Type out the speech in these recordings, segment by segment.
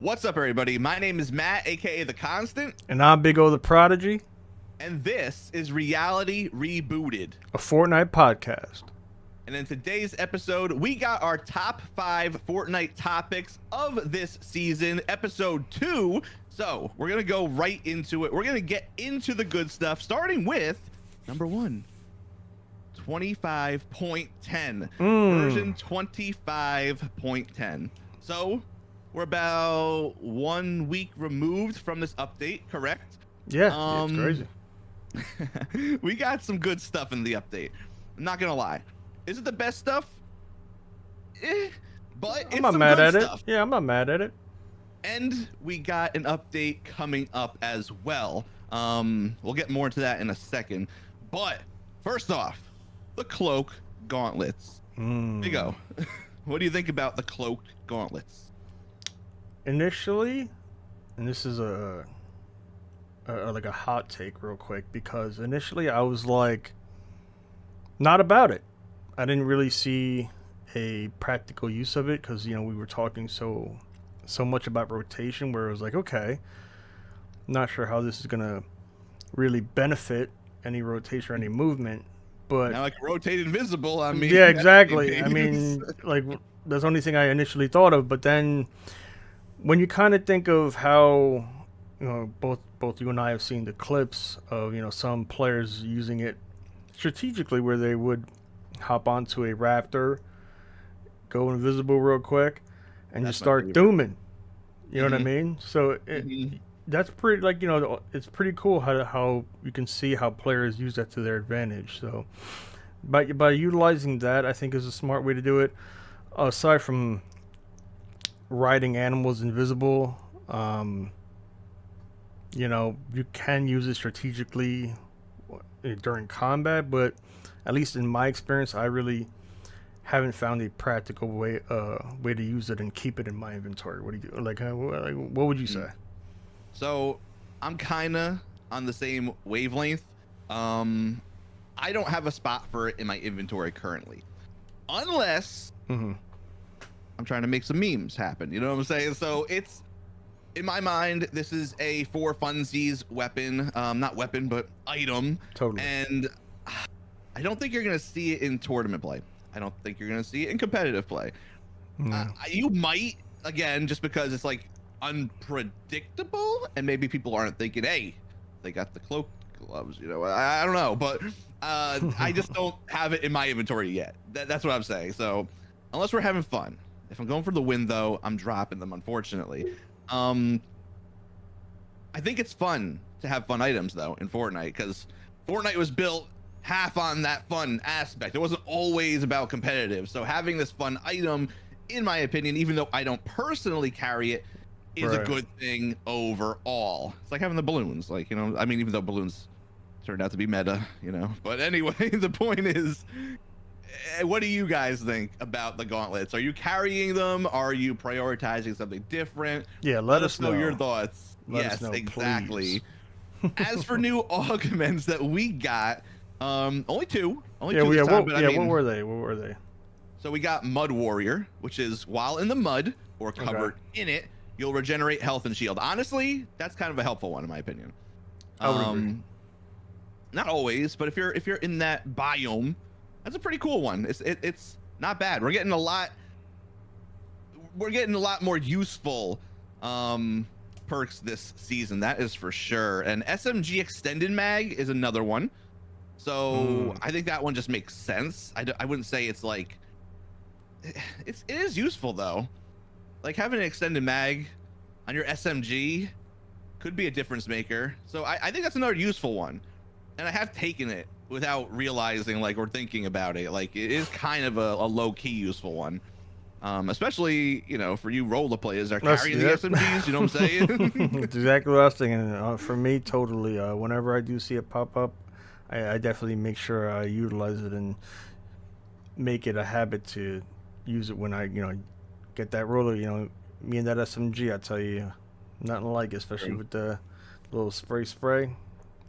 What's up, everybody? My name is Matt, aka The Constant, And I'm Big O the Prodigy, and this is Reality Rebooted. a Fortnite podcast. And in today's episode, we got our top 5 Fortnite topics of this season, episode 2. So we're going to go right into it. We're going to get into the good stuff, starting with number 1. 25.10 version 25.10. So we're about 1 week removed from this update, correct? Yeah, it's crazy. We got some good stuff in the update. I'm not gonna lie. Is it the best stuff? But it's I'm not some mad good at stuff. it. Yeah, I'm not mad at it. And we got an update coming up as well. We'll get more into that in a second. But first off, the Cloak Gauntlets. Big O, what do you think about the Cloak Gauntlets? Initially, and this is like a hot take real quick, because initially I was like, not about it. I didn't really see a practical use of it because, we were talking so much about rotation, where it was like, okay, not sure how this is going to really benefit any rotation or any movement. But now I can rotate invisible. I mean, yeah, exactly. I mean, like, that's the only thing I initially thought of. But then when you kind of think of how, both you and I have seen the clips of, some players using it strategically, where they would hop onto a raptor, go invisible real quick, and just start dooming. You know what I mean? So that's pretty, like, it's pretty cool how you can see how players use that to their advantage. So by utilizing that, I think is a smart way to do it. Aside from riding animals invisible, you can use it strategically during combat, but at least in my experience, I really haven't found a practical way to use it and keep it in my inventory. What do you do? Like what would you say? So I'm kind of on the same wavelength. I don't have a spot for it in my inventory currently, unless I'm trying to make some memes happen. You know what I'm saying? So it's, in my mind, this is a for funsies weapon, not weapon, but item. Totally. And I don't think you're going to see it in tournament play. I don't think you're going to see it in competitive play. You might, again, just because it's like unpredictable, and maybe people aren't thinking, hey, they got the cloak gloves, I don't know, but I just don't have it in my inventory yet. That's what I'm saying. So unless we're having fun, if I'm going for the win, though, I'm dropping them, unfortunately. I think it's fun to have fun items, though, in Fortnite, because Fortnite was built half on that fun aspect. It wasn't always about competitive. So having this fun item, in my opinion, even though I don't personally carry it, is a good thing overall. It's like having the balloons, like, I mean, even though balloons turned out to be meta, but anyway, the point is, what do you guys think about the gauntlets? Are you carrying them? Are you prioritizing something different? Yeah, let us know your thoughts. Yes, exactly. As for new augments that we got, only two. What were they? So we got Mud Warrior, which is while in the mud or covered in it, you'll regenerate health and shield. Honestly, that's kind of a helpful one in my opinion. I would agree. Not always, but if you're in that biome, that's a pretty cool one. It's not bad. We're getting a lot more useful perks this season, that is for sure. And SMG extended mag is another one. So I think that one just makes sense. I wouldn't say it's like, it is useful though. Like having an extended mag on your SMG could be a difference maker. So I think that's another useful one. And I have taken it without realizing, like, or thinking about it. Like, it is kind of a low-key useful one. Especially, for you roller players that are carrying the SMGs, you know what I'm saying? That's exactly what I was thinking. For me, totally. Whenever I do see it pop up, I definitely make sure I utilize it and make it a habit to use it when I, get that roller. Me and that SMG, I tell you, nothing like it, especially with the little spray.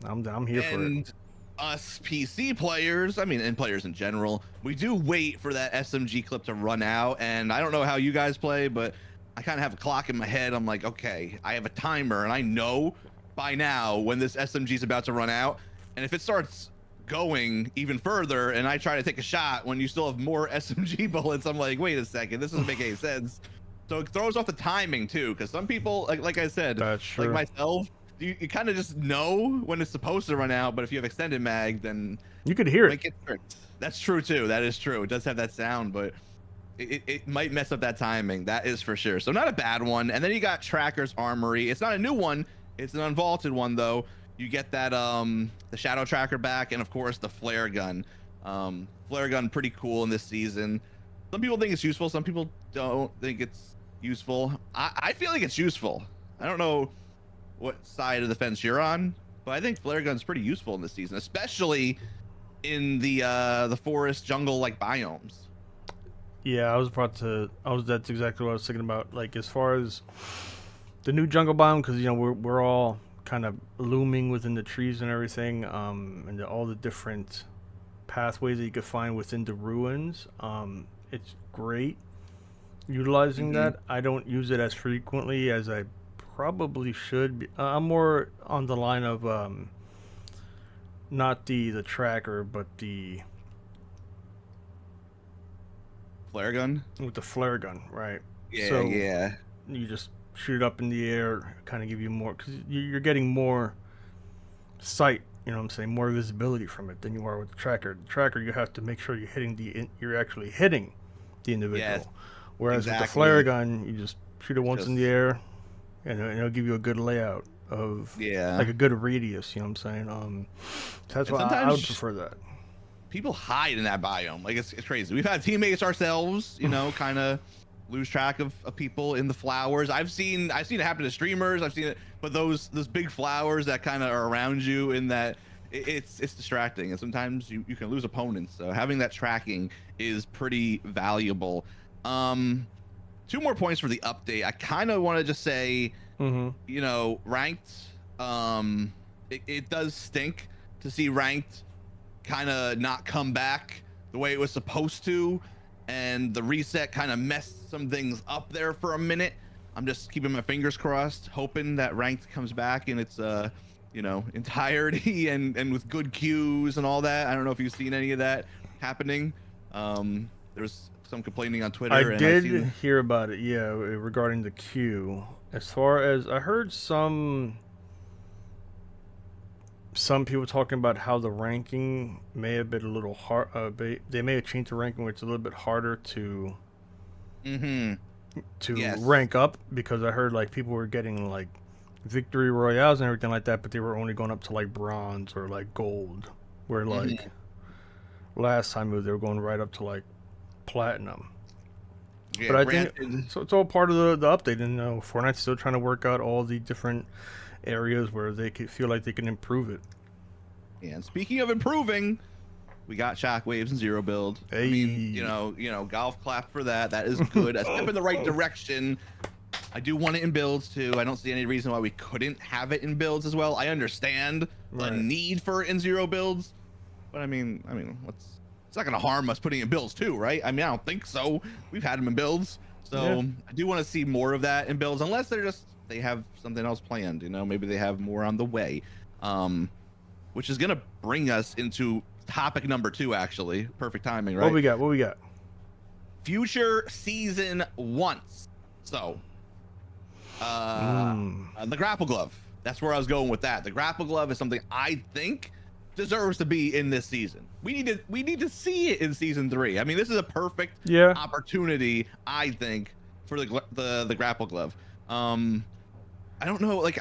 I'm here for it. Us PC players, I mean, and players in general, we do wait for that SMG clip to run out. And I don't know how you guys play, but I kind of have a clock in my head. I'm like, okay, I have a timer, and I know by now when this SMG is about to run out. And if it starts going even further, and I try to take a shot when you still have more SMG bullets, I'm like, wait a second, this doesn't make any sense. So it throws off the timing too, because some people, like I said, like myself, you kind of just know when it's supposed to run out. But if you have extended mag, then you could hear it. That's true too. That is true. It does have that sound, but it might mess up that timing. That is for sure. So not a bad one. And then you got Tracker's Armory. It's not a new one. It's an unvaulted one though. You get that the Shadow Tracker back, and of course the flare gun. Flare gun pretty cool in this season. Some people think it's useful. Some people don't think it's useful. I feel like it's useful. I don't know what side of the fence you're on, but I think flare gun's pretty useful in this season, especially in the forest jungle like biomes. Yeah, that's exactly what I was thinking about. Like as far as the new jungle biome, because we're all kind of looming within the trees and everything, and all the different pathways that you could find within the ruins. It's great utilizing that. I don't use it as frequently as I probably should be. I'm more on the line of not the tracker, but the flare gun. With the flare gun, right? Yeah, so yeah. You just shoot it up in the air, kind of give you more, because you're getting more sight. You know what I'm saying? More visibility from it than you are with the tracker. The tracker, you have to make sure you're actually hitting the individual. Yes, whereas with the flare gun, you just shoot it once in the air, and it'll give you a good layout of like a good radius. You know what I'm saying? That's why I would prefer that. People hide in that biome. Like it's crazy. We've had teammates ourselves, kind of lose track of people in the flowers. I've seen it happen to streamers. I've seen it, but those big flowers that kind of are around you in that, it's distracting, and sometimes you can lose opponents. So having that tracking is pretty valuable. 2 more points for the update. I kind of want to just say, ranked. It does stink to see ranked kind of not come back the way it was supposed to, and the reset kind of messed some things up there for a minute. I'm just keeping my fingers crossed, hoping that ranked comes back in its entirety and with good queues and all that. I don't know if you've seen any of that happening. There's some complaining on Twitter. I did hear about it, regarding the queue. As far as I heard, some people talking about how the ranking may have been a little hard. They may have changed the ranking where it's a little bit harder to rank up, because I heard like people were getting like victory royales and everything like that, but they were only going up to like bronze or like gold, where like last time they were going right up to like platinum. But I think it's all part of the update, and Fortnite's still trying to work out all the different areas where they could feel like they can improve it. Yeah, and speaking of improving, we got Shockwaves and Zero build. Hey. I mean, golf clap for that. That is good. A step in the right direction. I do want it in builds too. I don't see any reason why we couldn't have it in builds as well. I understand the need for it in Zero builds, but I mean, it's not gonna harm us putting in builds too, right? I mean, I don't think so. We've had them in builds, so I do want to see more of that in builds, unless they have something else planned. Maybe they have more on the way, which is gonna bring us into topic number 2. Actually, perfect timing, right? What we got? Future season once. So, the grapple glove. That's where I was going with that. The grapple glove is something I think deserves to be in this season. We need to see it in season 3. I mean, this is a perfect opportunity, I think, for the grapple glove. I don't know, like,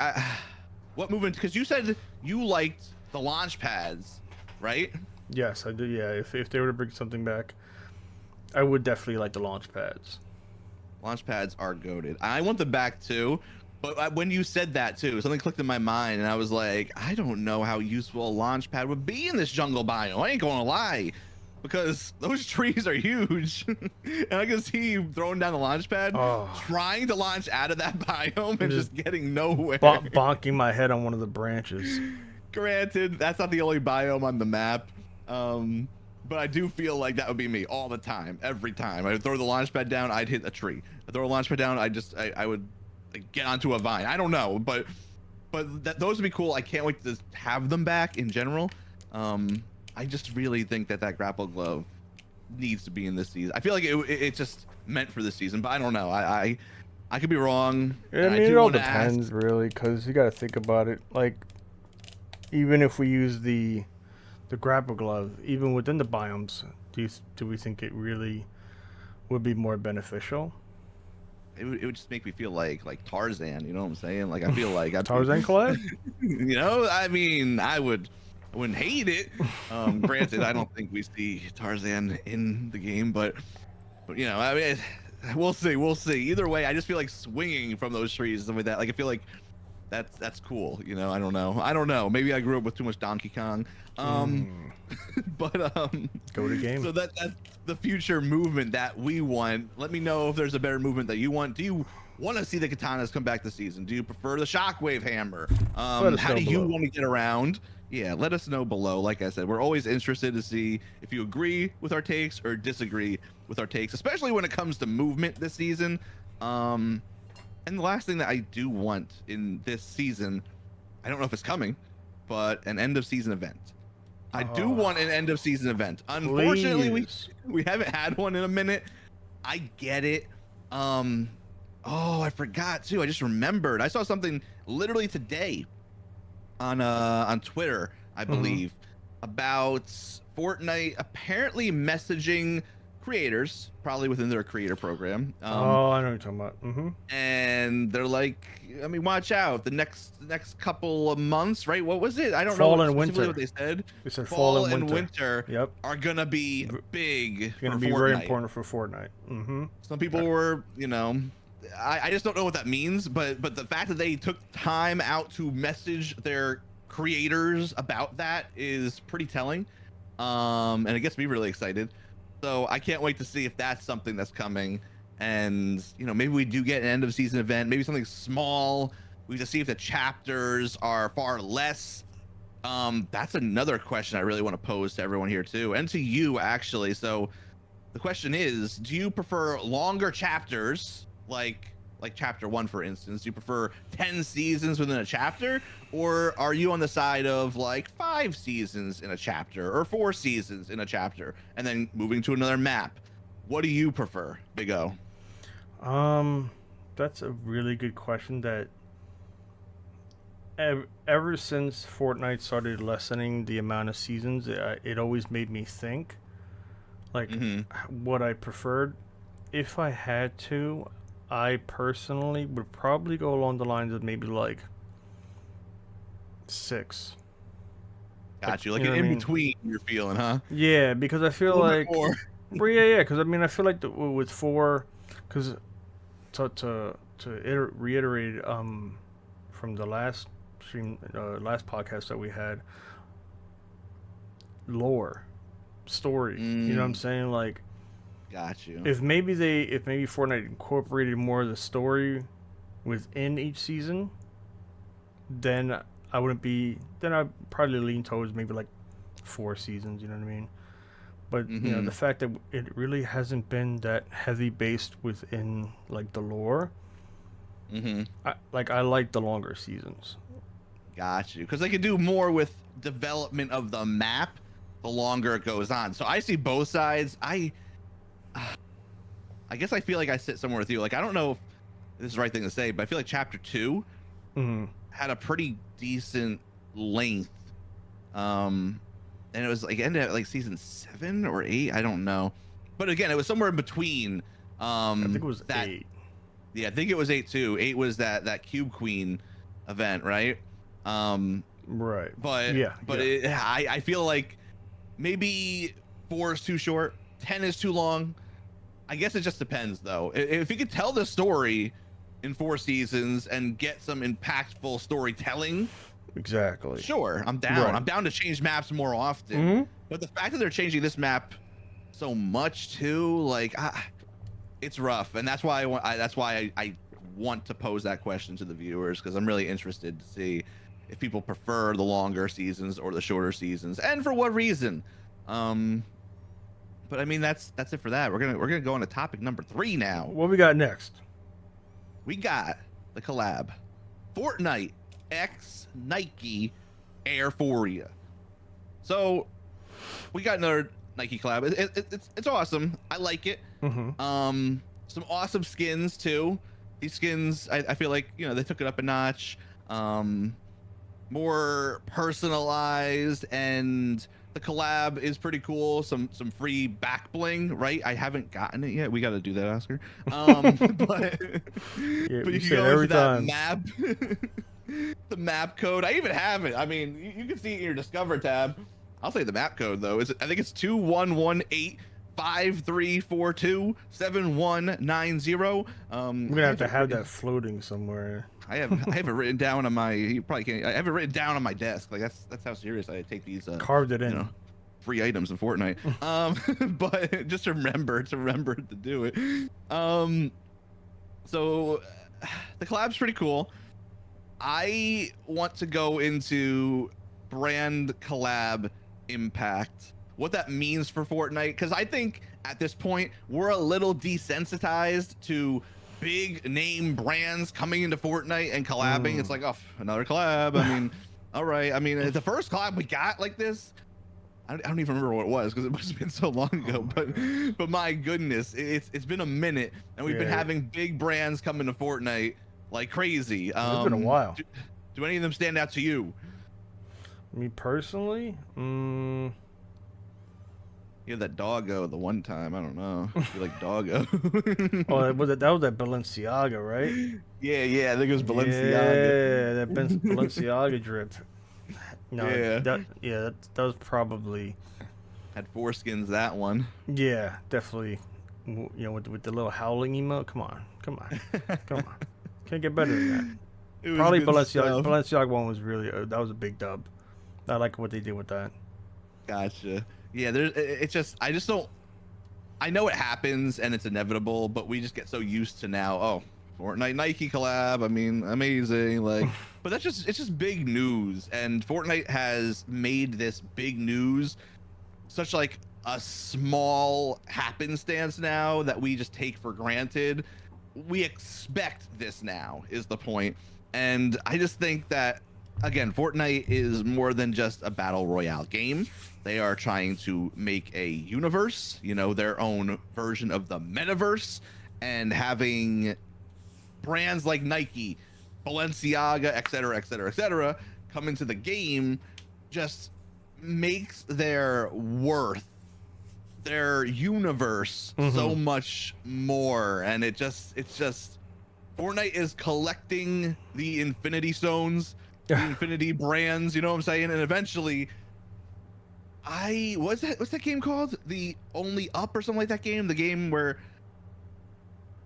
what movement? Because you said you liked the launch pads, right? Yes, I do. Yeah, if they were to bring something back, I would definitely like the launch pads. Launch pads are goated. I want them back too, but when you said that too, something clicked in my mind, and I was like, I don't know how useful a launch pad would be in this jungle biome. I ain't gonna lie, because those trees are huge, and I can see you throwing down the launch pad, trying to launch out of that biome and just getting nowhere. Bonking my head on one of the branches. Granted, that's not the only biome on the map, but I do feel like that would be me all the time, every time. I would throw the launch pad down, I'd hit a tree. I throw a launch pad down, I would like, get onto a vine. I don't know, but those would be cool. I can't wait to have them back in general. I just really think that grapple glove needs to be in this season. I feel like it's just meant for this season, but I don't know. I could be wrong. I mean, it all depends really, because you got to think about it. Like, even if we use the grapple glove, even within the biomes, do we think it really would be more beneficial? It would just make me feel like Tarzan, you know what I'm saying? Like I feel like Tarzan collab? You know, I mean, I wouldn't hate it. Granted, I don't think we see Tarzan in the game, but you know, I mean, we'll see. Either way, I just feel like swinging from those trees and stuff like that. Like I feel like that's cool. You know, I don't know. Maybe I grew up with too much Donkey Kong. But go to game. So that's the future movement that we want. Let me know if there's a better movement that you want. Do you want to see the katanas come back this season? Do you prefer the shockwave hammer? How do you want to get around? Yeah, let us know below. Like I said, we're always interested to see if you agree with our takes or disagree with our takes, especially when it comes to movement this season. And the last thing that I do want in this season, I don't know if it's coming, but an end of season event. I do want an end of season event. Unfortunately, we haven't had one in a minute. I get it. Oh, I forgot too. I just remembered. I saw something literally today on Twitter, I believe, about Fortnite apparently messaging creators, probably within their creator program. I know what you're talking about. And they're like, I mean, watch out the next couple of months, right? What was it? I don't know and winter. What they said. They said fall and winter. Yep. Are gonna be big. It's gonna be very important for Fortnite. Some people were, you know, I just don't know what that means, but the fact that they took time out to message their creators about that is pretty telling. And it gets me really excited. So I can't wait to see if that's something that's coming. And, you know, maybe we do get an end of season event, maybe something small. We just see if the chapters are far less. That's another question I really want to pose to everyone here too, and to you actually. So the question is, do you prefer longer chapters, like chapter 1, for instance? Do you prefer 10 seasons within a chapter, or are you on the side of like 5 seasons in a chapter or 4 seasons in a chapter and then moving to another map? What do you prefer, Big O? That's a really good question. That ever since Fortnite started lessening the amount of seasons, it always made me think like what I preferred. If I had to, I personally would probably go along the lines of maybe like 6. Got you. Like an in between you're feeling, huh? Yeah, because I feel like yeah, because I mean I feel like with 4, because to reiterate from the last stream, last podcast that we had, lore, story. You know what I'm saying? Like, got you. If maybe Fortnite incorporated more of the story within each season, then I'd probably lean towards maybe like 4 seasons. You know what I mean? But you know, the fact that it really hasn't been that heavy based within like the lore, I like the longer seasons. Got you, because they can do more with development of the map the longer it goes on. So I see both sides. I guess I feel like I sit somewhere with you. Like, I don't know if this is the right thing to say, but I feel like chapter 2 had a pretty decent length. And it was like ended at like season 7 or 8. I don't know, but again, it was somewhere in between. I think it was 8. Yeah, I think it was 8 too. 8 was that Cube Queen event, right? Right. But yeah, I feel like maybe 4 is too short, 10 is too long. I guess it just depends, though. If you could tell the story in 4 seasons and get some impactful storytelling, exactly. Sure, I'm down. Right. I'm down to change maps more often. But the fact that they're changing this map so much too, like, it's rough, and that's why I want to pose that question to the viewers, because I'm really interested to see if people prefer the longer seasons or the shorter seasons, and for what reason. But I mean, that's it for that. We're gonna go on to topic number 3 now. What we got next? We got the collab, Fortnite x Nike Airforia. So we got another Nike collab. It's awesome. I like it. Some awesome skins too. These skins, I feel like, you know, they took it up a notch. More personalized, and the collab is pretty cool. Some free back bling, right? I haven't gotten it yet. We got to do that, Oscar. But Yeah, but you can go into that map, the map code. I even have it. I mean, you can see it in your Discover tab. I'll say the map code though. I think it's 211853427190. We're gonna have to have that floating somewhere. I have it written down on my. You probably can't. I have it written down on my desk. Like that's how serious I take these. Carved it in. You know, free items in Fortnite. But just remember to do it. So the collab's pretty cool. I want to go into brand collab impact, what that means for Fortnite, because I think at this point we're a little desensitized to big name brands coming into Fortnite and collabing. It's like, oh, another collab. I mean, all right. I mean, the first collab we got like this, I don't even remember what it was because it must have been so long ago. But my goodness, it's been a minute, and we've been having big brands come into Fortnite like crazy. It's been a while. Do any of them stand out to you? Me personally, You had that doggo the one time. I don't know. You like doggo? Oh, that was that Balenciaga, right? Yeah. I think it was Balenciaga. Yeah, that Balenciaga drip. No, yeah. That was probably. Had 4 skins, that one. Yeah, definitely. You know, with the little howling emote. Come on. Can't get better than that. Probably Balenciaga. Balenciaga one was really that was a big dub. I like what they did with that. Gotcha. Yeah, it's just I just don't. I know it happens and it's inevitable, but we just get so used to now. Oh, Fortnite Nike collab. I mean, amazing. Like, but it's just big news, and Fortnite has made this big news such like a small happenstance now that we just take for granted. We expect this now is the point, and I just think that. Again, Fortnite is more than just a battle royale game. They are trying to make a universe, you know, their own version of the metaverse, and having brands like Nike, Balenciaga, etc., come into the game just makes their worth, their universe so much more. And it's just Fortnite is collecting the Infinity Stones, the Infinity brands, you know what I'm saying? And eventually, what's that game called? The Only Up or something like that game? The game where,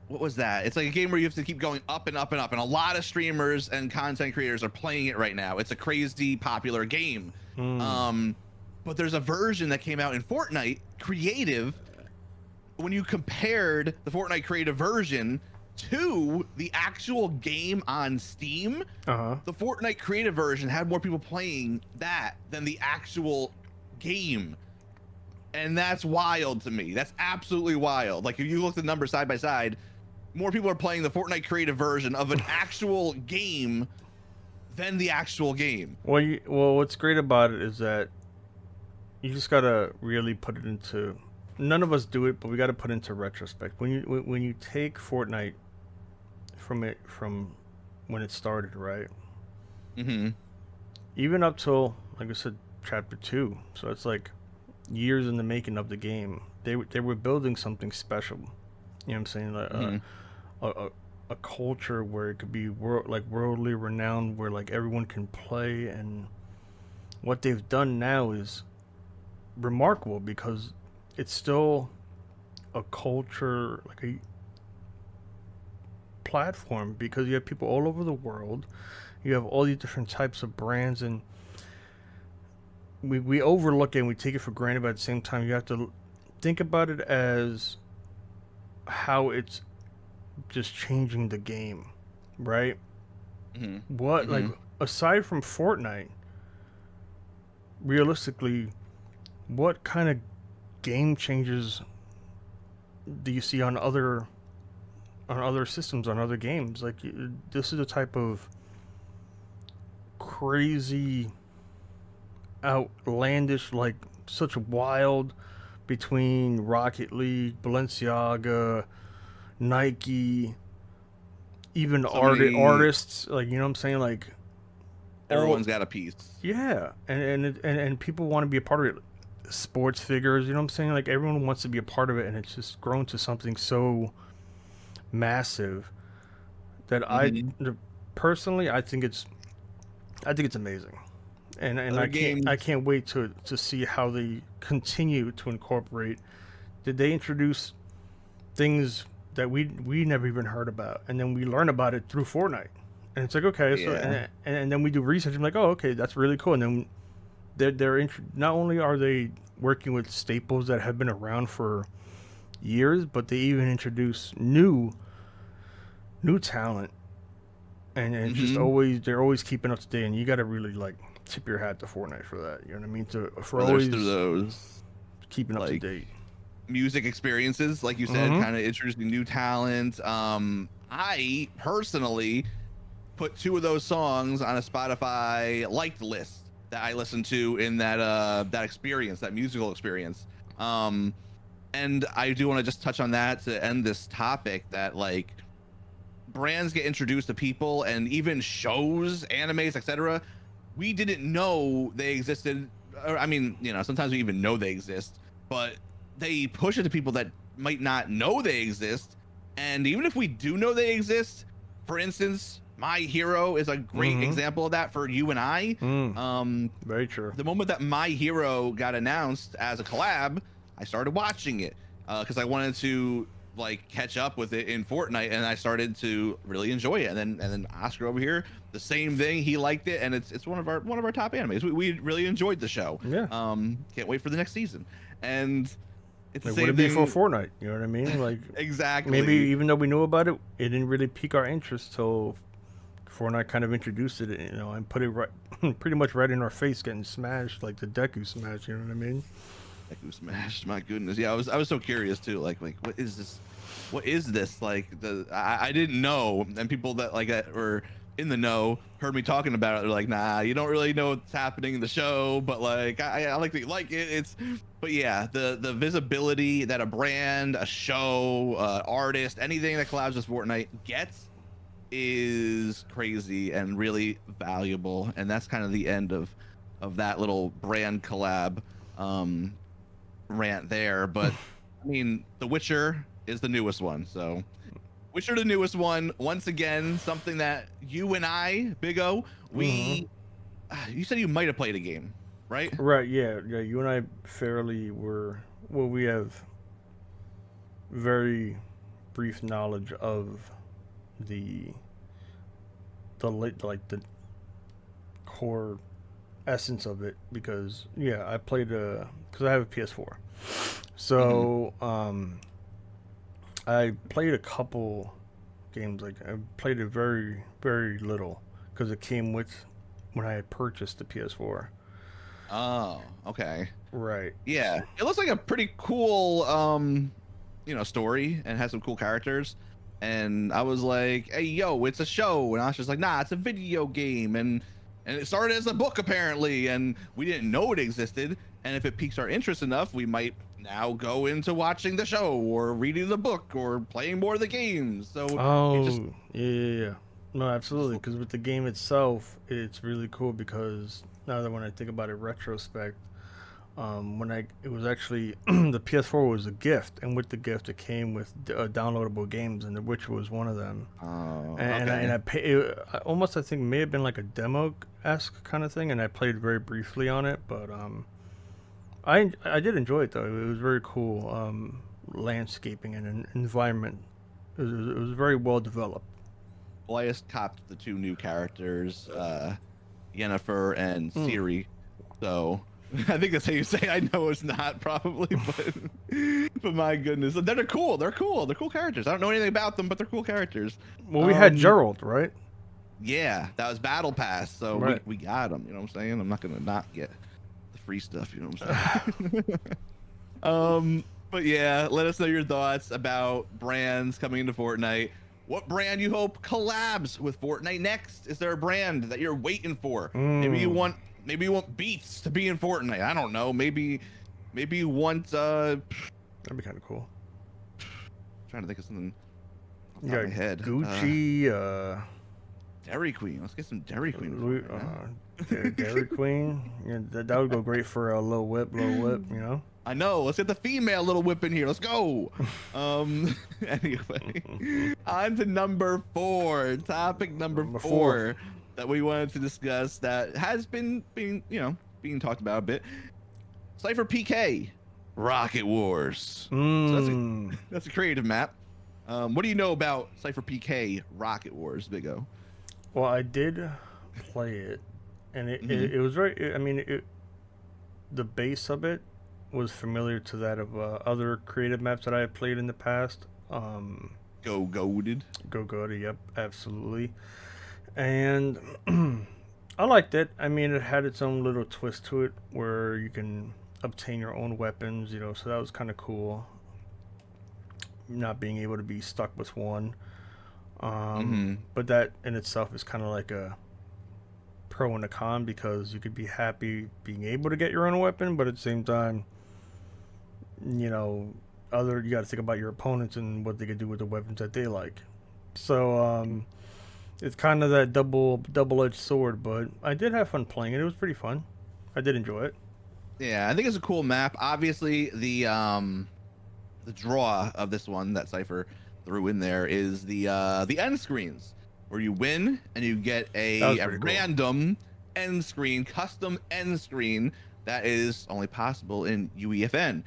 what was that? It's like a game where you have to keep going up and up and up, and a lot of streamers and content creators are playing it right now. It's a crazy popular game. But there's a version that came out in Fortnite Creative. When you compared the Fortnite Creative version to the actual game on Steam, the Fortnite Creative version had more people playing that than the actual game, and that's wild to me. That's absolutely wild. Like, if you look at the numbers side by side, more people are playing the Fortnite Creative version of an actual game than the actual game. Well, what's great about it is that you just gotta really put it into. None of us do it, but we gotta put it into retrospect. When you take Fortnite from when it started, right? Even up till, like I said, chapter 2. So it's like years in the making of the game. They were building something special. You know what I'm saying? Like, a culture where it could be worldly renowned, where like everyone can play, and what they've done now is remarkable because it's still a culture, like a platform, because you have people all over the world. You have all these different types of brands, and we overlook it and we take it for granted, but at the same time you have to think about it as how it's just changing the game, right? Like, aside from Fortnite, realistically, what kind of game changers do you see on other systems, on other games? Like, this is the type of crazy, outlandish, like such wild between Rocket League, Balenciaga, Nike, even So many, artists. Like, you know what I'm saying? Like, everyone's got a piece. yeah, and people want to be a part of it. Sports figures, you know what I'm saying? Like, everyone wants to be a part of it, and it's just grown to something so massive that personally, I think it's amazing, and Other games, I can't wait to see how they continue to incorporate. Did they introduce things that we never even heard about, and then we learn about it through Fortnite, and it's like, okay, so yeah. and then we do research. I'm like, oh, okay, that's really cool. And then not only are they working with staples that have been around for years, but they even introduce new talent, and it's just always, they're always keeping up to date, and you got to really like tip your hat to Fortnite for that. You know what I mean? For There's through always those keeping up to like date. music experiences, like you said, kind of introducing new talent. I personally put 2 of those songs on a Spotify liked list that I listened to in that experience, that musical experience. And I do want to just touch on that to end this topic, that like brands get introduced to people, and even shows, animes, etc. We didn't know they existed. I mean, you know, sometimes we even know they exist, but they push it to people that might not know they exist. And even if we do know they exist, for instance, My Hero is a great example of that for you and I. Very true. The moment that My Hero got announced as a collab, I started watching it because I wanted to like catch up with it in Fortnite, and I started to really enjoy it. And then Oscar over here, the same thing. He liked it, and it's one of our top animes. We really enjoyed the show. Yeah. Can't wait for the next season. And it's Like, the would same it be thing. for Fortnite? You know what I mean? Like, Exactly. maybe even though we knew about it, it didn't really pique our interest till Fortnite kind of introduced it, you know, and put it right, pretty much right in our face, getting smashed like the Deku smash. You know what I mean? Deku smashed. My goodness. Yeah, I was so curious too. Like what is this? What is this? Like I didn't know, and people that like that were in the know heard me talking about it. They're like, nah, you don't really know what's happening in the show, but like I like that you like it. But yeah, the visibility that a brand, a show, artist, anything that collabs with Fortnite gets is crazy and really valuable. And that's kind of the end of that little brand collab rant there. But I mean, The Witcher is the newest one, so Witcher the newest one, once again, something that you and I, Big O, we you said you might have played a game, right? Right. Yeah. Yeah. You and I fairly were. Well, we have very brief knowledge of the like the core essence of it, because yeah, I played because I have a PS4, so I played a couple games. Like, I played it very very little because it came with when I had purchased the PS4. Oh, okay. Right. Yeah, it looks like a pretty cool you know, story, and has some cool characters. And I was like, hey, yo, it's a show. And I was just like, nah, it's a video game. And it started as a book, apparently, and we didn't know it existed. And if it piques our interest enough, we might now go into watching the show or reading the book or playing more of the games. So it just, yeah. No, absolutely. Because with the game itself, it's really cool, because now that when I think about it retrospect, it was actually the PS4 was a gift, and with the gift it came with downloadable games, and The Witcher was one of them. oh, And I pay almost, I think, may have been like a demo-esque kind of thing, and I played very briefly on it, but I did enjoy it though. It was very cool, landscaping and an environment. It was very well developed. well, I just copped the 2 new characters, Yennefer and Ciri. So I think that's how you say it. I know it's not, probably, but my goodness, they're cool. They're cool. They're cool characters. I don't know anything about them, but they're cool characters. Well, we had Gerald, right? Yeah, that was Battle Pass, so Right. we got them. You know what I'm saying? I'm not gonna not get the free stuff. You know what I'm saying? But yeah, let us know your thoughts about brands coming into Fortnite. What brand you hope collabs with Fortnite next? Is there a brand that you're waiting for? Maybe you want Beats to be in Fortnite. I don't know. Maybe you want That'd be kind of cool. Trying to think of something off the You top of got my head. Gucci, Dairy Queen. Let's get some Dairy Queen. Dairy Queen. Yeah, that would go great for a little whip, you know. I know. Let's get the female little whip in here. Let's go. Anyway, on to number 4. Topic number four that we wanted to discuss that has been being talked about a bit. Cypher PK, Rocket Wars. So that's a creative map. What do you know about Cypher PK Rocket Wars, Big O? Well, I did play it, and it was very. I mean, the base of it was familiar to that of other creative maps that I had played in the past. Goated. Yep, absolutely. And I liked it. I mean, it had its own little twist to it where you can obtain your own weapons, you know, so that was kind of cool. Not being able to be stuck with one. But that in itself is kind of like a pro and a con, because you could be happy being able to get your own weapon, but at the same time, you know, you got to think about your opponents and what they could do with the weapons that they like. So it's kind of that double-edged sword, but I did have fun playing it. It was pretty fun. I did enjoy it. Yeah, I think it's a cool map. Obviously, the draw of this one that Cypher threw in there is the end screens, where you win and you get a random end screen, custom end screen that is only possible in UEFN.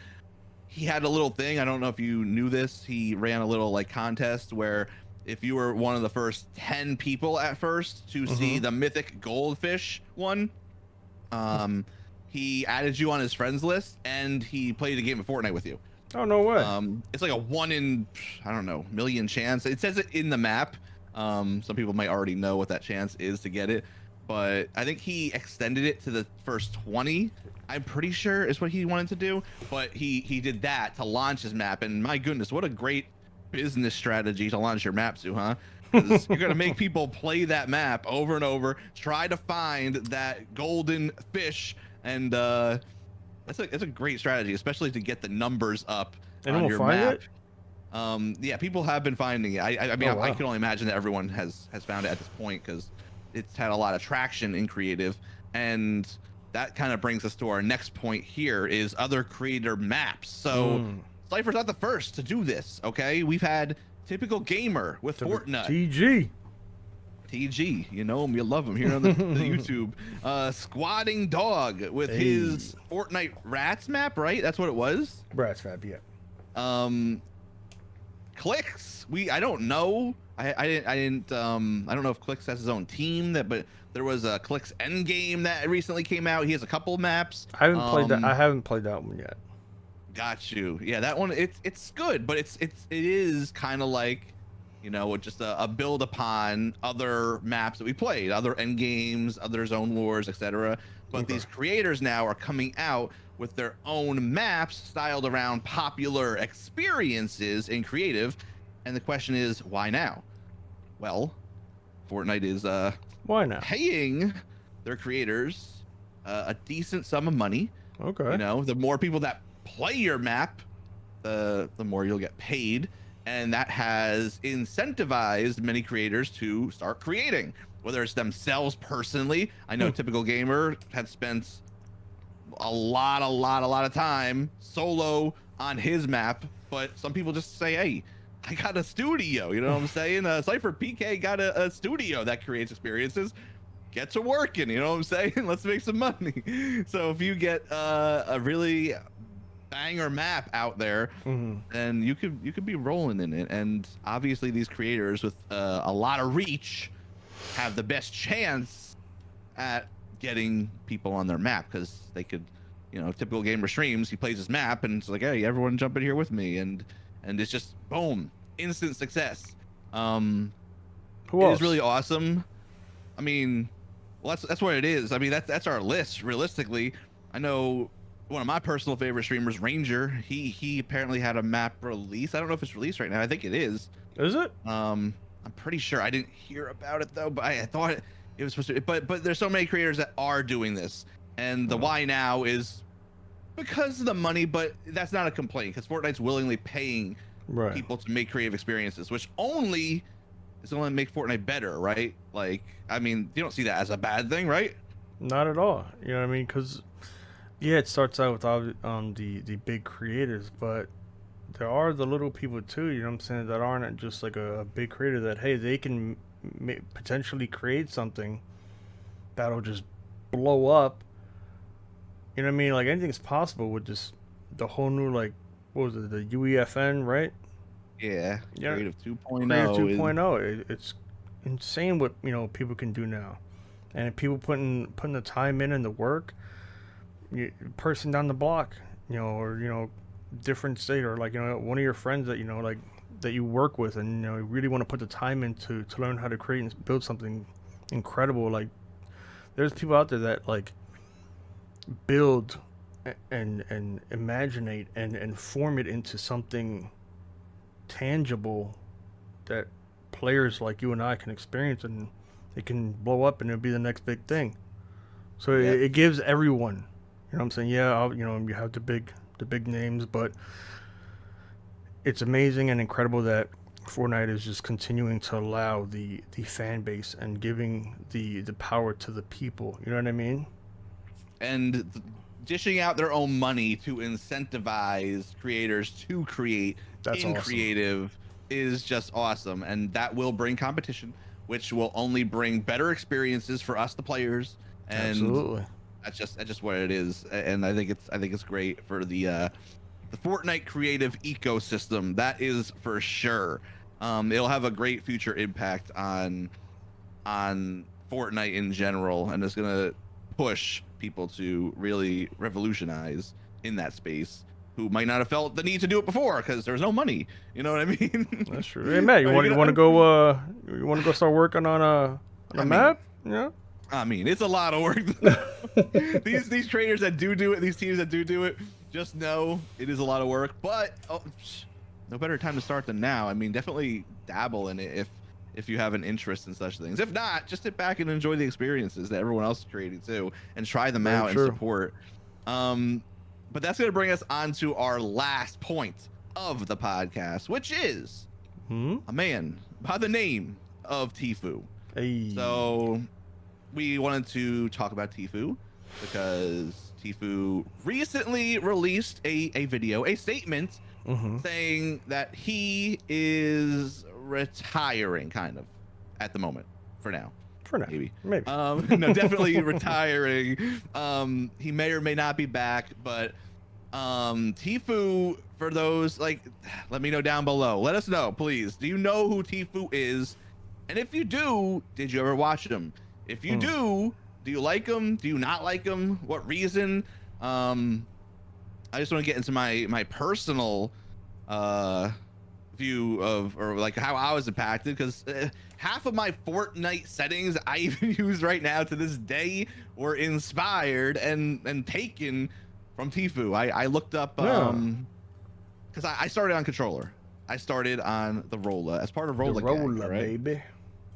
He had a little thing, I don't know if you knew this, he ran a little like contest where if you were one of the first 10 people at first to see the mythic goldfish one, he added you on his friends list and he played a game of Fortnite with you. Oh, no way. It's like a 1 in, I don't know, million chance. It says it in the map. Some people might already know what that chance is to get it, but I think he extended it to the first 20. I'm pretty sure is what he wanted to do, but he did that to launch his map. And my goodness, what a great business strategy to launch your map to, huh? Because you're gonna make people play that map over and over, try to find that golden fish, and it's a great strategy, especially to get the numbers up on your map. Yeah, people have been finding it. I mean, I can only imagine that everyone has found it at this point, because it's had a lot of traction in creative. And that kind of brings us to our next point here, is other creator maps. So Cypher's not the first to do this, okay? We've had Typical Gamer with Fortnite. TG, you know him, you love him here on the YouTube. Squatting Dog with his Fortnite Rats map, right? That's what it was? Rats map, yeah. Clicks, I don't know. I don't know if Clicks has his own team, but there was a Clicks Endgame that recently came out. He has a couple maps. I haven't played that one yet. Got you. Yeah, that one, it's good, but it is kind of like, you know, just a build upon other maps that we played, other end games, other zone wars, etc. But these creators now are coming out with their own maps styled around popular experiences in creative. And the question is, why now? Well, Fortnite is why not paying their creators a decent sum of money. Okay. You know, the more people that play your map, the more you'll get paid. And that has incentivized many creators to start creating, whether it's themselves personally. I know Typical Gamer had spent a lot of time solo on his map, but some people just say, hey, I got a studio, you know what I'm saying? Cypher PK got a studio that creates experiences. Get to working, you know what I'm saying? Let's make some money. So if you get a really banger map out there, then you could be rolling in it. And obviously these creators with a lot of reach have the best chance at getting people on their map, because they could, you know, Typical Gamer streams, he plays his map and it's like, hey, everyone jump in here with me, and it's just boom, instant success. It is really awesome. I mean, well, that's what it is. I mean, that's our list realistically. I know one of my personal favorite streamers, Ranger, he apparently had a map release. I don't know if it's released right now. I think it is. Is it? I'm pretty sure. I didn't hear about it though, but I thought it was supposed to. But there's so many creators that are doing this, and the why now is because of the money. But that's not a complaint because Fortnite's willingly paying people to make creative experiences, which only is going to make Fortnite better, right? Like, I mean, you don't see that as a bad thing, right? Not at all. You know what I mean? Because yeah, it starts out with all the big creators, but there are the little people too. You know what I'm saying? That aren't just like a big creator. That hey, they can potentially create something that'll just blow up. You know what I mean? Like anything's possible with just the whole new like what was it? The UEFN, right? Yeah. Creative 2.0. Creative 2.0. It's insane what people can do now, and people putting the time in and the work. Person down the block, or different state, or like one of your friends that like that you work with, and you really want to put the time into to learn how to create and build something incredible. Like there's people out there that like build and imaginate and form it into something tangible that players like you and I can experience, and it can blow up and it'll be the next big thing. So it gives everyone. You know what I'm saying? Yeah, you have the big names, but it's amazing and incredible that Fortnite is just continuing to allow the fan base and giving the power to the people. You know what I mean? And dishing out their own money to incentivize creators to create awesome. Creative is just awesome, and that will bring competition, which will only bring better experiences for us, the players. And absolutely. That's just what it is, and I think it's great for the Fortnite creative ecosystem. That is for sure. It'll have a great future impact on Fortnite in general, and it's gonna push people to really revolutionize in that space who might not have felt the need to do it before because there's no money. You know what I mean? That's true. Hey Matt, you want to go start working on a map? Yeah. I mean, it's a lot of work. these traders that do it, these teams that do it, just know it is a lot of work. But no better time to start than now. I mean, definitely dabble in it if you have an interest in such things. If not, just sit back and enjoy the experiences that everyone else is creating too, and try them out and support. But that's gonna bring us on to our last point of the podcast, which is a man by the name of Tfue. Hey. So we wanted to talk about Tfue because Tfue recently released a video, a statement saying that he is retiring, kind of, at the moment, for now. Maybe. No, definitely retiring. He may or may not be back, but Tfue, for those, like, let me know down below. Let us know, please. Do you know who Tfue is? And if you do, did you ever watch him? If you do you like him? Do you not like him? What reason? I just want to get into my personal view of, or like how I was impacted, because half of my Fortnite settings I even use right now to this day were inspired and taken from Tfue. I looked up because I started on controller. I started on the Rolla as part of Rolla Gang, right? Baby.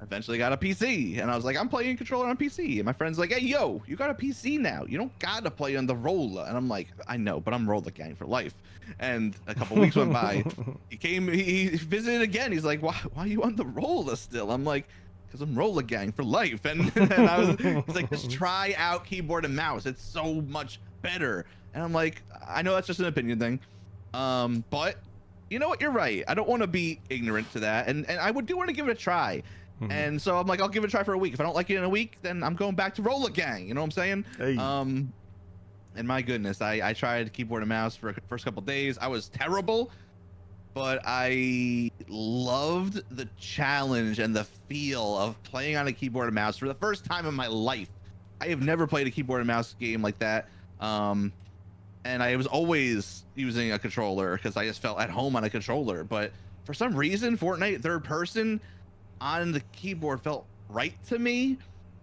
Eventually got a PC, and I was like, I'm playing controller on PC, and my friend's like, hey, yo, you got a PC now, you don't gotta play on the Rolla. And I'm like, I know, but I'm Rolla Gang for life. And a couple weeks went by, he visited again. He's like, why are you on the Rolla still? I'm like, because I'm Rolla Gang for life. And he's like, just try out keyboard and mouse, it's so much better. And I'm like, I know that's just an opinion thing, but you know what, you're right. I don't want to be ignorant to that, and I do want to give it a try. And so I'm like, I'll give it a try for a week. If I don't like it in a week, then I'm going back to Rolla Gang. You know what I'm saying? Hey. And my goodness, I tried keyboard and mouse for the first couple days. I was terrible, but I loved the challenge and the feel of playing on a keyboard and mouse for the first time in my life. I have never played a keyboard and mouse game like that. And I was always using a controller because I just felt at home on a controller. But for some reason, Fortnite third person on the keyboard felt right to me,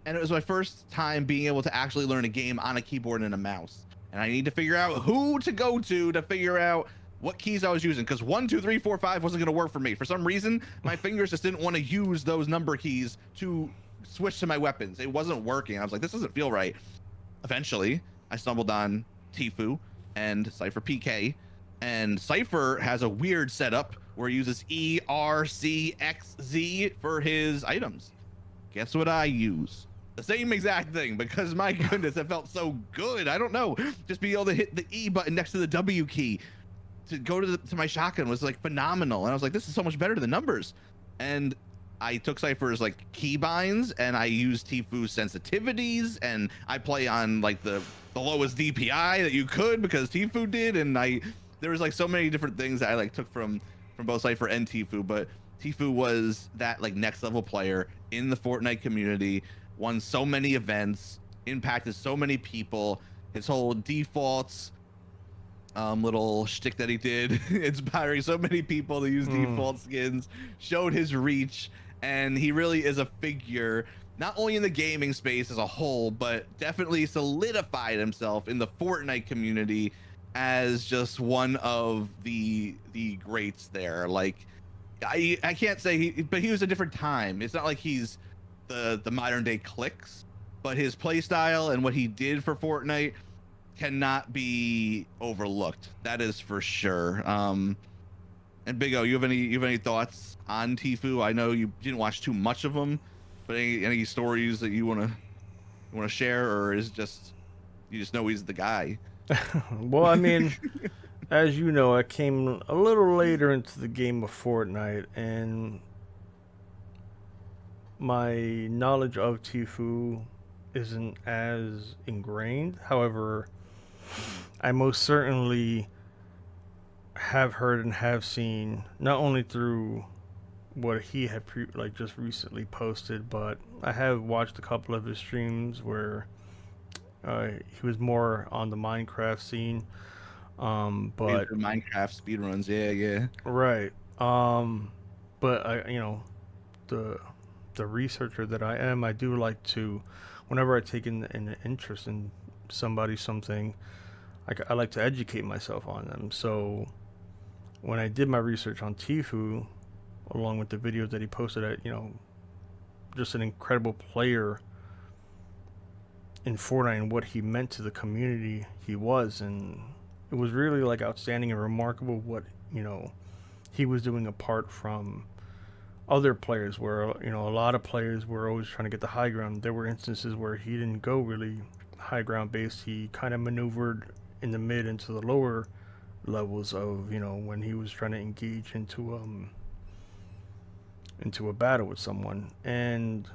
and it was my first time being able to actually learn a game on a keyboard and a mouse, and I need to figure out who to go to figure out what keys I was using, because 1, 2, 3, 4, 5 wasn't going to work for me. For some reason, my fingers just didn't want to use those number keys to switch to my weapons. It wasn't working. I was like, this doesn't feel right. Eventually, I stumbled on Tfue and Cypher PK, and Cypher has a weird setup where he uses E, R, C, X, Z for his items. Guess what I use? The same exact thing, because my goodness, it felt so good. I don't know. Just being able to hit the E button next to the W key to go to my shotgun was like phenomenal. And I was like, this is so much better than numbers. And I took Cypher's like keybinds and I used Tfue's sensitivities, and I play on like the lowest DPI that you could because Tfue did. And there was like so many different things that I like took from both Cypher and Tfue, but Tfue was that like next level player in the Fortnite community, won so many events, impacted so many people. His whole defaults little shtick that he did, inspiring so many people to use default skins, showed his reach, and he really is a figure not only in the gaming space as a whole, but definitely solidified himself in the Fortnite community as just one of the greats there. Like I can't say but he was a different time. It's not like he's the modern day Clicks, but his play style and what he did for Fortnite cannot be overlooked. That is for sure. And Big O, you have any thoughts on Tfue? I know you didn't watch too much of him, but any stories that you want to share, or is just you just know he's the guy? Well, I mean, as you know, I came a little later into the game of Fortnite, and my knowledge of Tfue isn't as ingrained. However, I most certainly have heard and have seen, not only through what he had just recently posted, but I have watched a couple of his streams where he was more on the Minecraft scene. But Minecraft speedruns, yeah. Right. But the researcher that I am, I do like to, whenever I take an interest in something, I like to educate myself on them. So when I did my research on Tfue, along with the videos that he posted, just an incredible player in Fortnite and what he meant to the community he was, and it was really like outstanding and remarkable what he was doing apart from other players, where a lot of players were always trying to get the high ground. There were instances where he didn't go really high ground based. He kind of maneuvered in the mid into the lower levels of when he was trying to engage into a battle with someone. And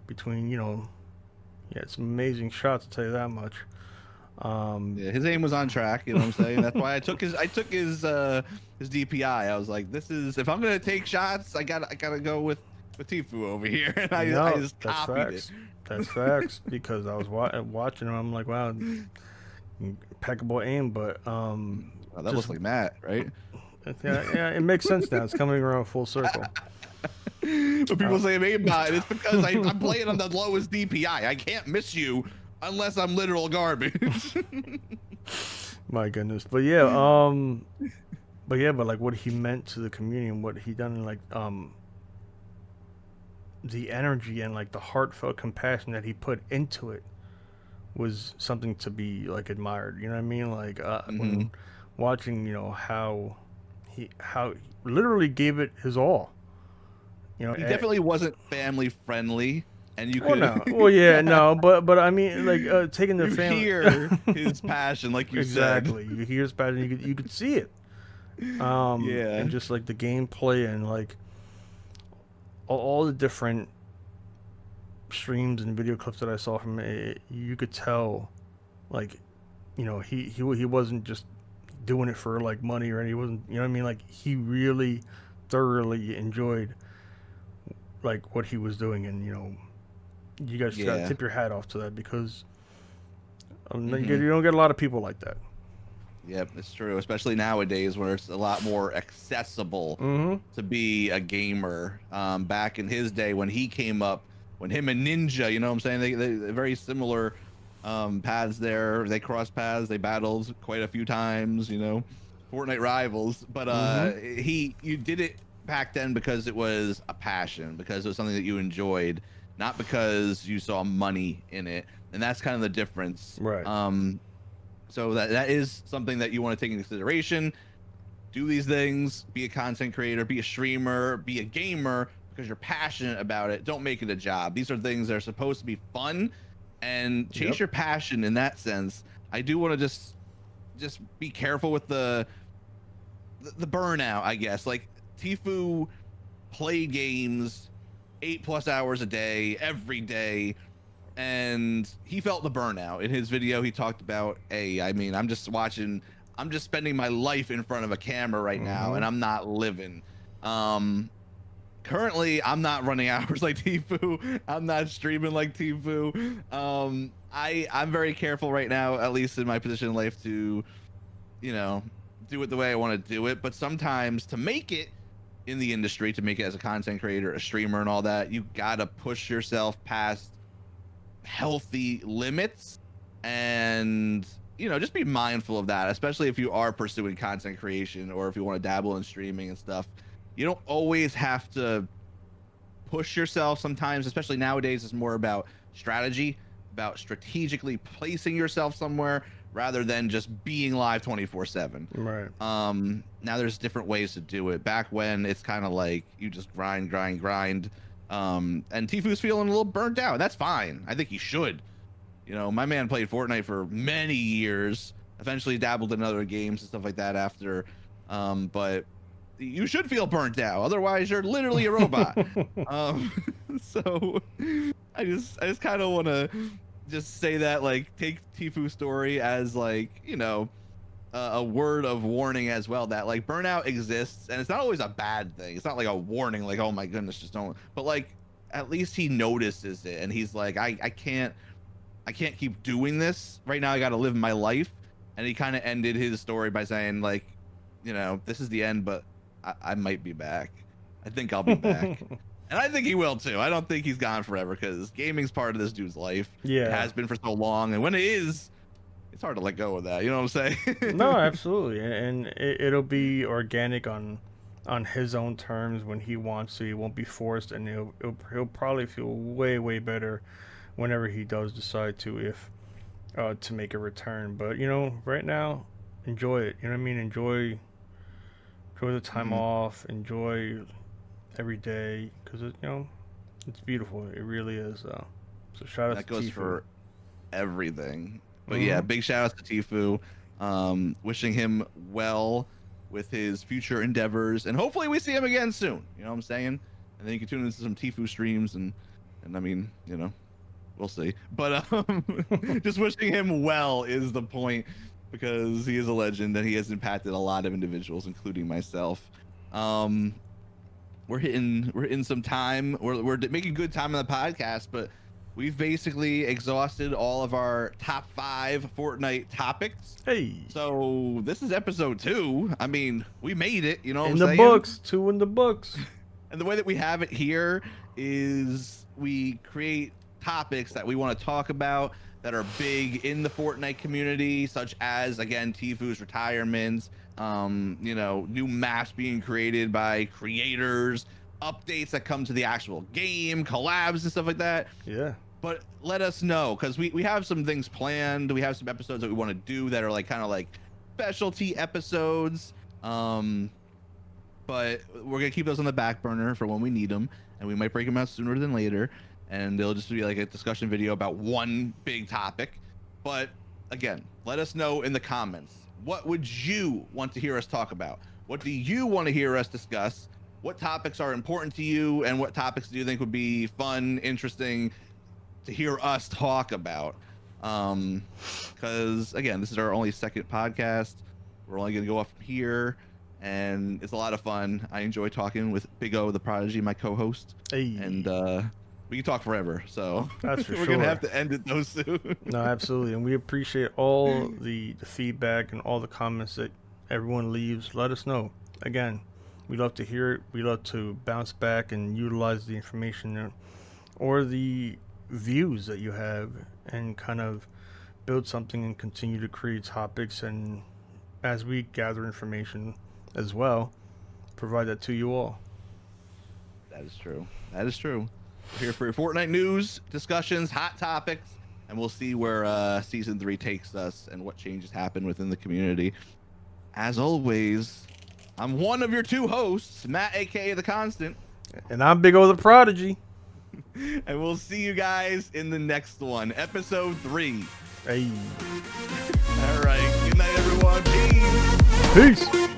between he had some amazing shots, to tell you that much. Yeah, his aim was on track, you know what I'm saying? That's why I took his DPI. I was like, this is, if I'm gonna take shots, I gotta go with Tfue over here. And I just copied it. That's facts, because I was watching him. I'm like, wow, impeccable aim. But that looks like Matt, right? Yeah, it makes sense now. It's coming around full circle. But people say aim bot, it's because I'm playing on the lowest DPI. I can't miss you unless I'm literal garbage. My goodness. But like what he meant to the community and what he done, like the energy and like the heartfelt compassion that he put into it was something to be like admired. You know what I mean? Like when watching, how he literally gave it his all. He definitely wasn't family friendly. And you could, no. but I mean, like taking the family, hear his passion, like you exactly. said. You hear his passion, you could see it. And just like the gameplay and like all the different streams and video clips that I saw from it, you could tell, like, he wasn't just doing it for like money or anything. He wasn't, what I mean? Like he really thoroughly enjoyed like what he was doing, and you guys gotta tip your hat off to that, because you don't get a lot of people like that. Yep, it's true, especially nowadays where it's a lot more accessible to be a gamer. Back in his day when he came up, when him and Ninja, you know what I'm saying, they're very similar paths there. They crossed paths. They battled quite a few times. You know, Fortnite rivals. But you did it back then because it was a passion, because it was something that you enjoyed, not because you saw money in it. And that's kind of the difference. Right. So that is something that you want to take into consideration. Do these things, be a content creator, be a streamer, be a gamer, because you're passionate about it. Don't make it a job. These are things that are supposed to be fun, and chase your passion in that sense. I do want to just be careful with the burnout, I guess. Like, Tfue played games 8+ hours a day, every day, and he felt the burnout. In his video, he talked about, hey, I mean, I'm just spending my life in front of a camera right now, and I'm not living. Currently, I'm not running hours like Tfue. I'm not streaming like Tfue. I'm very careful right now, at least in my position in life, to, you know, do it the way I want to do it. But sometimes, to make it in the industry, to make it as a content creator, a streamer, and all that, you gotta push yourself past healthy limits, and, you know, just be mindful of that, especially if you are pursuing content creation, or if you want to dabble in streaming and stuff. You don't always have to push yourself. Sometimes, especially nowadays, it's more about strategy, about strategically placing yourself somewhere rather than just being live 24/7. Right. Now there's different ways to do it. Back when, it's kind of like you just grind. And Tfue's feeling a little burnt out. That's fine. I think he should. You know, my man played Fortnite for many years, eventually dabbled in other games and stuff like that after. But you should feel burnt out. Otherwise, you're literally a robot. So I just kind of want to just say that, like, take Tfue's story as, like, you know, a word of warning as well, that, like, burnout exists, and it's not always a bad thing. It's not like a warning, like, oh my goodness, just don't. But, like, at least he notices it, and he's like, I can't keep doing this right now. I got to live my life. And he kind of ended his story by saying, like, you know, this is the end, but I might be back. I think I'll be back. And I think he will too. I don't think he's gone forever, because gaming's part of this dude's life. Yeah, it has been for so long, and when it is, it's hard to let go of that. You know what I'm saying? No, absolutely, and it'll be organic on his own terms when he wants to. He won't be forced, and he'll probably feel way better whenever he does decide to, if to make a return. But, you know, right now, enjoy it. You know what I mean? Enjoy the time off. Enjoy every day, because you know, it's beautiful. It really is. So shout out that to goes Tfue. for everything. But yeah, big shout outs to Tfue. Wishing him well with his future endeavors, and hopefully we see him again soon. You know what I'm saying? And then you can tune into some Tfue streams, and I mean, you know, we'll see. But just wishing him well is the point, because he is a legend and he has impacted a lot of individuals, including myself. We're hitting some time. We're making good time on the podcast, but we've basically exhausted all of our top 5 Fortnite topics. Hey. So this is episode 2. I mean, we made it. You know what I'm saying? In the books. 2 in the books. And the way that we have it here is we create topics that we want to talk about that are big in the Fortnite community, such as, again, Tfue's retirements, you know, new maps being created by creators, updates that come to the actual game, collabs and stuff like that. Yeah. But let us know, because we have some things planned. We have some episodes that we want to do that are like kind of like specialty episodes. But we're gonna keep those on the back burner for when we need them, and we might break them out sooner than later. And they'll just be like a discussion video about one big topic. But again, let us know in the comments. What would you want to hear us talk about? What do you want to hear us discuss? What topics are important to you, and what topics do you think would be fun, interesting to hear us talk about? Because again, this is our only second podcast. We're only going to go off from here, and it's a lot of fun. I enjoy talking with Big O, the Prodigy, my co-host. Hey. And we can talk forever, so that's for we're gonna have to end it though soon. No, absolutely, and we appreciate all the feedback and all the comments that everyone leaves. Let us know. Again, we love to hear it. We love to bounce back and utilize the information or the views that you have, and kind of build something and continue to create topics, and as we gather information as well, provide that to you all. That is true. That is true. We're here for your Fortnite news, discussions, hot topics, and we'll see where season 3 takes us and what changes happen within the community. As always, I'm one of your 2 hosts, Matt, aka The Constant. And I'm Big O the Prodigy. And we'll see you guys in the next one, episode 3. Hey. All right. Good night, everyone. Peace. Peace.